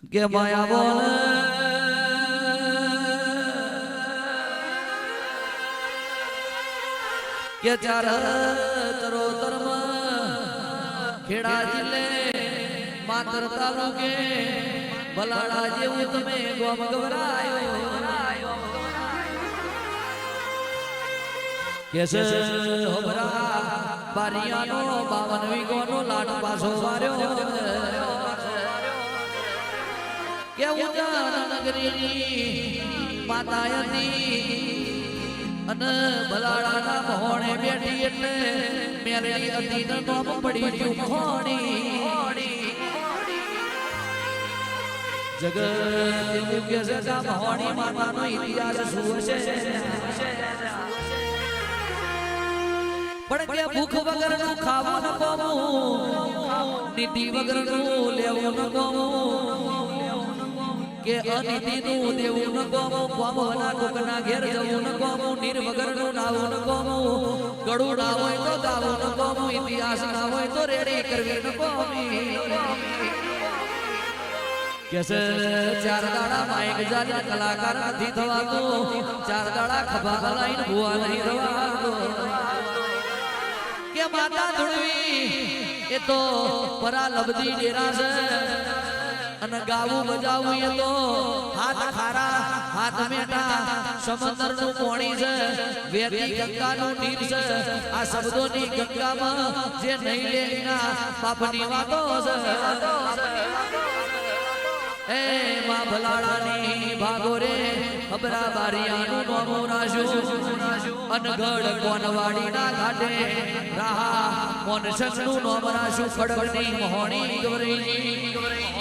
કે માયા બોલ કે ચાર તરોતરમાં ખેડા જિલ્લે માતર તાલુકે ભલાડા જેવું તમે ગોમ ગવરાયો કેસે હોબરા બારિયાનો 52 વીઘોનો લાટ પાછો વાર્યો કે ઉજાન નગરીની માતા હતી અને ભલાડાના મહોણે બેઠી એટલે મેલડી હતી ને નામ પડી ગયું મહોણી જગત એવું કે છે કે મહોણી માતાનો ઇતિહાસ શું છે પણ કે ભૂખ વગરનું ખાવું ન ગમવું નીતિ વગરનું લેવું ન ગમવું કે અનિતિનું દેવું ન ગમવું ગોમના કોકના ઘેર જવું ન ગમવું નીર વગરનું નાવું ન ગમવું ગળું ના હોય તો ગાવું ન ગમવું ઇતિહાસ ના હોય તો રેડી કરવી ન ગમવી કેસે ચાર દાડા માઈક જાલી કલાકાર નથી થવાતો ચાર દાડા ખભા ભલાઈને ભૂવા નહીં થવાતો કે માતા ધુળવી એ તો પરા લબધી ડેરા છે અને ગાવું બજાવું એ તો હાથ ખારા હાથ મેટા સમંદર નું પાણી છે વેતી ગંગાનું નીર છે આ શબ્દોની ગંગામાં જે નહીં લેના પાપની વાતો છે એ માં ભલાડાની ભાગો રે ખબરા બારિયાનું નોમું રાશું અનગઢ કોનવાડીના ઘાટે રાહા મોનસનું નોમ રાશું ખડગની મહોણી ગવરી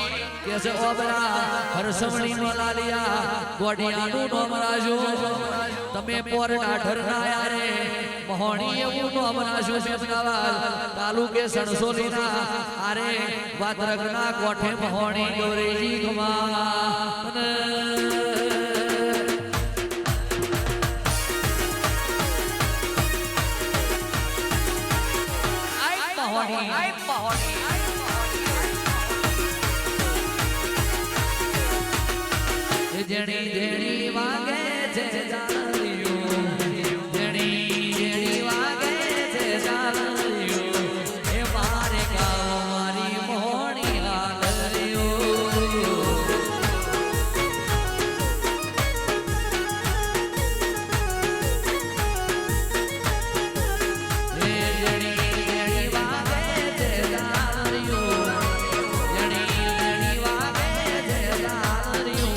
કેસે ઓબરા હરસમણી નો લાલિયા ગોડિયાનું નોમ રાશું તમે પોરના ઢરના યારે મહોણી એવું નોમ રાશું સેમનાવાલ તાલુકે સણસોલીના આરે વાત્રકના કોઠે મહોણી ગૌરીજી ગમાન જેણી જેણી વાગે છે જાલિયું જેણી જેણી વાગે છે જાલિયું એ મારે ગાવ મારી મોહણી હાલરિયું એ જેણી જેણી વાગે છે જાલિયું જેણી જેણી વાગે છે જાલિયું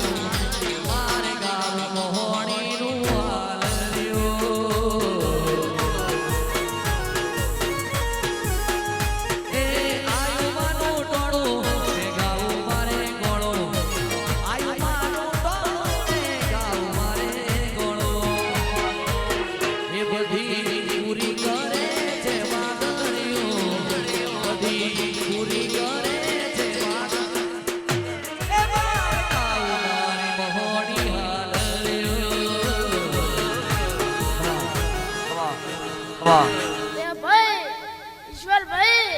ઈશ્વર ભાઈ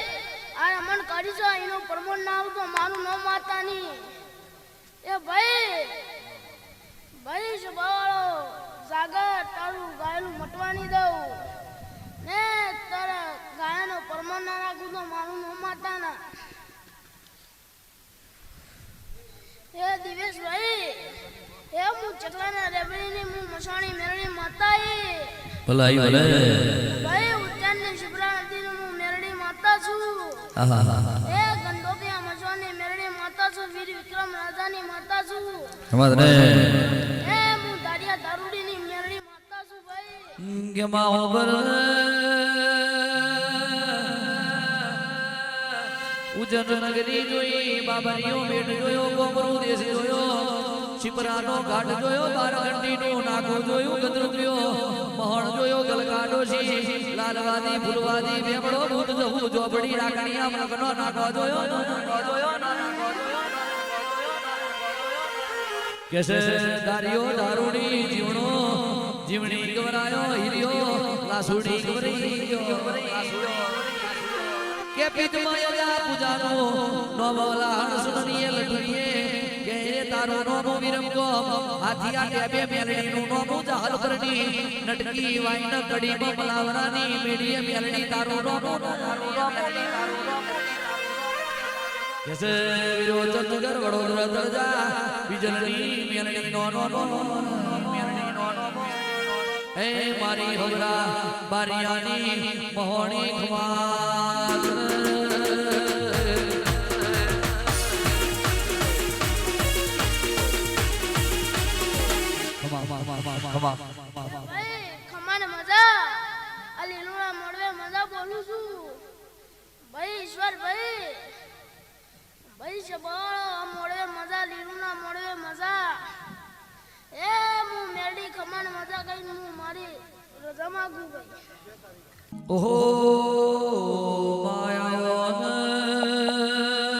આ અમન કાઢી છો એનો પ્રમોદ ના આવતો મારું નો માતાની એ ભાઈ સબાવાળો જાગર તારું ગાયલું મટવાની દઉં ને તારા ગાયનો પ્રમોદ ના રાખું તો મારું નો માતાના એ દિવેશ ભાઈ એ હું ચકલાના રેબડીની હું મસાણી મેરણી માતાઈ ભલાઈ ભલે ભાઈ ઉદ્યાનની શિબરા નદીનું હું મેરડી માતા છું એ ગંદોપિયા મસવાની મેરડી માતા છું વીર વિક્રમ રાજાની માતા છું સમાજ રે એ હું દાડિયા દારૂડીની મેરડી માતા છું ભાઈ કે માં ઓબર ઉજન નગરી જોઈ બાબરીઓ મેટ જોયો ગોમરું દેશ જોયો શિપરાનો ઘાટ જોયો બારગંડીનો નાકો જોયું ગદરુદ્રિયો મહોણ જોયો ગલકાડો છે લાલવાદી ફૂલવાદી બેબડો ભૂત જવું જોબડી રાખણીયા મગનો નાકો જોયો કેસે દારિયો દારૂડી જીવણો જીવણી ગવરાયો હીરિયો લાસુડી ગવરીયો કે પીઠમાં યજા પૂજાનો નોમલા હણસુનીએ લઠણીએ મારું નોમું વિરમ ગોમ હાથી આ બે મેલડી નું નોમું જાહલ કરની નટકી વાઈન કડી બમલાવરાની મેડીએ મેલડી તારું નોમું કેસે વિરોચન નગર વડોદરા તળજા વિજલની મેલડી નો મેલડી નો હે મારી હવરા બારિયાની મોહણી ખવાત ભાઈ ખમાને મજા આ લીલુના મોડવે મજા બોલું છું ભાઈ ઈશ્વર ભાઈ શબળ મોડવે મજા લીલુના મોડવે મજા એ હું મેરડી ખમાને મજા કઈ હું મારી રજા માંગુ ભાઈ ઓહો